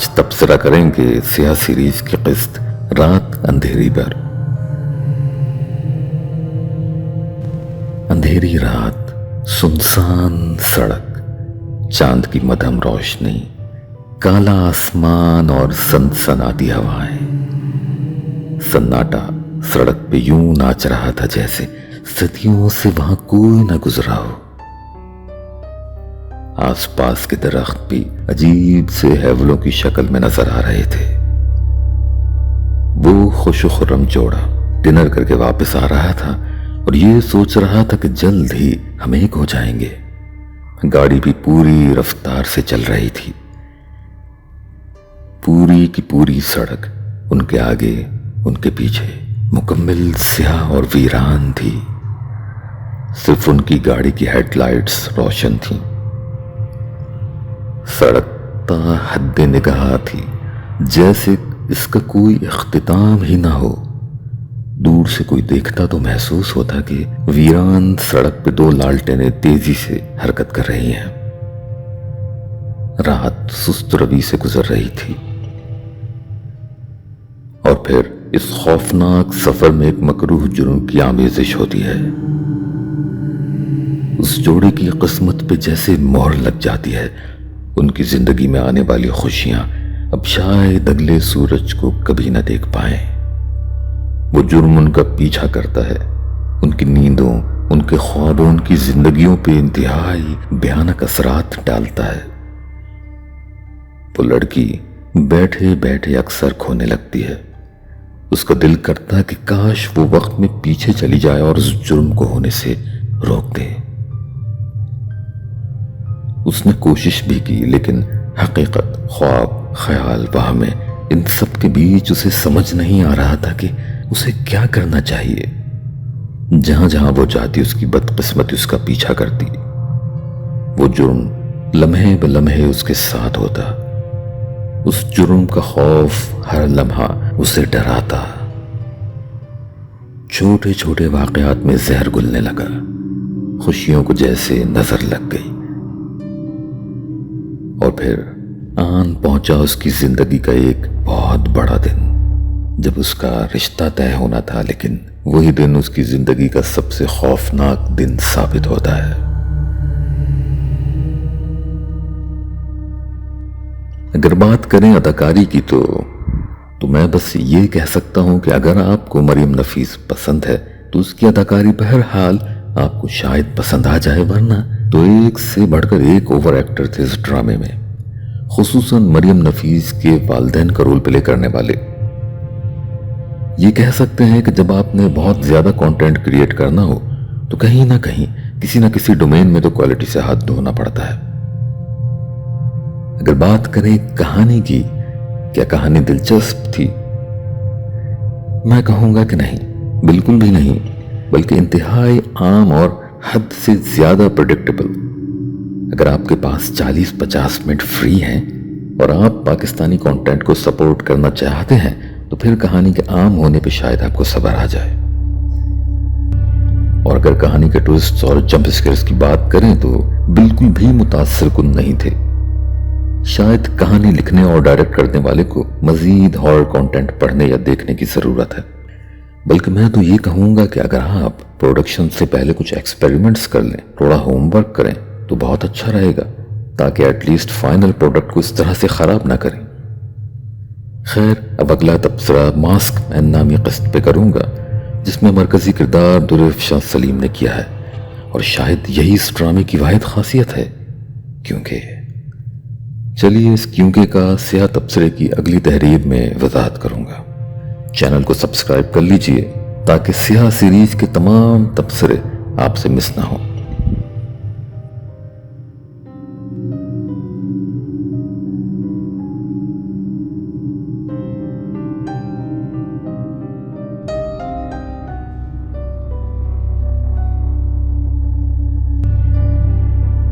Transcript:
آج تبصرہ کریں گے سیاہ سیریز کی قسط رات اندھیری پر۔ اندھیری رات، سنسان سڑک، چاند کی مدھم روشنی، کالا آسمان اور سنسناتی ہوائیں۔ سناٹا سڑک پہ یوں ناچ رہا تھا جیسے صدیوں سے وہاں کوئی نہ گزرا ہو۔ آس پاس کے درخت بھی عجیب سے ہیولوں کی شکل میں نظر آ رہے تھے۔ وہ خوش و خرم جوڑا ڈنر کر کے واپس آ رہا تھا اور یہ سوچ رہا تھا کہ جلد ہی ہم ایک ہو جائیں گے۔ گاڑی بھی پوری رفتار سے چل رہی تھی۔ پوری کی پوری سڑک ان کے آگے ان کے پیچھے مکمل سیاہ اور ویران تھی۔ صرف ان کی گاڑی کی ہیڈ لائٹس روشن تھیں۔ سڑک تا حد نگاہ تھی، جیسے اس کا کوئی اختتام ہی نہ ہو۔ دور سے کوئی دیکھتا تو محسوس ہوتا کہ ویران سڑک پہ دو لالٹینیں تیزی سے حرکت کر رہی ہیں۔ رات سست روی سے گزر رہی تھی اور پھر اس خوفناک سفر میں ایک مکروہ جرم کی آمیزش ہوتی ہے۔ اس جوڑے کی قسمت پہ جیسے مہر لگ جاتی ہے۔ ان کی زندگی میں آنے والی خوشیاں اب شاید اگلے سورج کو کبھی نہ دیکھ پائیں۔ وہ جرم ان کا پیچھا کرتا ہے، ان کی نیندوں، ان کے خوابوں، ان کی زندگیوں پہ انتہائی بھیانک اثرات ڈالتا ہے۔ وہ لڑکی بیٹھے بیٹھے اکثر کھونے لگتی ہے۔ اس کا دل کرتا ہے کہ کاش وہ وقت میں پیچھے چلی جائے اور اس جرم کو ہونے سے روک دے۔ اس نے کوشش بھی کی، لیکن حقیقت، خواب، خیال، وہمیں، ان سب کے بیچ اسے سمجھ نہیں آ رہا تھا کہ اسے کیا کرنا چاہیے۔ جہاں جہاں وہ جاتی اس کی بدقسمتی اس کا پیچھا کرتی۔ وہ جرم لمحے بلمحے اس کے ساتھ ہوتا۔ اس جرم کا خوف ہر لمحہ اسے ڈراتا۔ چھوٹے چھوٹے واقعات میں زہر گلنے لگا، خوشیوں کو جیسے نظر لگ گئی۔ اور پھر آن پہنچا اس کی زندگی کا ایک بہت بڑا دن، جب اس کا رشتہ طے ہونا تھا، لیکن وہی دن اس کی زندگی کا سب سے خوفناک دن ثابت ہوتا ہے۔ اگر بات کریں اداکاری کی تو میں بس یہ کہہ سکتا ہوں کہ اگر آپ کو مریم نفیس پسند ہے تو اس کی اداکاری بہرحال آپ کو شاید پسند آ جائے، ورنہ تو ایک سے بڑھ کر ایک اوور ایکٹر تھے اس ڈرامے میں، خصوصاً مریم نفیس کے والدین کا رول پلے کرنے والے۔ یہ کہہ سکتے ہیں کہ جب آپ نے بہت زیادہ کانٹینٹ کریٹ کرنا ہو تو کہیں نہ کہیں کسی نہ کسی ڈومین میں تو کوالٹی سے ہاتھ دھونا پڑتا ہے۔ اگر بات کریں کہانی کی، کیا کہانی دلچسپ تھی؟ میں کہوں گا کہ نہیں، بالکل بھی نہیں، بلکہ انتہائی عام اور حد سے زیادہ پریڈکٹیبل۔ اگر آپ کے پاس 40-50 منٹ فری ہیں اور آپ پاکستانی کانٹینٹ کو سپورٹ کرنا چاہتے ہیں تو پھر کہانی کے عام ہونے پہ شاید آپ کو صبر آ جائے۔ اور اگر کہانی کے ٹویسٹس اور جمپ اسکیئرز کی بات کریں تو بالکل بھی متاثر کن نہیں تھے۔ شاید کہانی لکھنے اور ڈائریکٹ کرنے والے کو مزید ہارر کانٹینٹ پڑھنے یا دیکھنے کی ضرورت ہے، بلکہ میں تو یہ کہوں گا کہ اگر آپ پروڈکشن سے پہلے کچھ ایکسپیریمنٹس کر لیں، تھوڑا ہوم ورک کریں تو بہت اچھا رہے گا، تاکہ ایٹ لیسٹ فائنل پروڈکٹ کو اس طرح سے خراب نہ کریں۔ خیر، اب اگلا تبصرہ ماسک مین نامی قسط پہ کروں گا، جس میں مرکزی کردار درافشاں سلیم نے کیا ہے، اور شاید یہی اس ڈرامے کی واحد خاصیت ہے۔ چلیے اس کیونکہ کا سیاہ تبصرے کی اگلی تحریر میں وضاحت کروں گا۔ چینل کو سبسکرائب کر لیجئے تاکہ سیاہ سیریز کے تمام تبصرے آپ سے مس نہ ہوں۔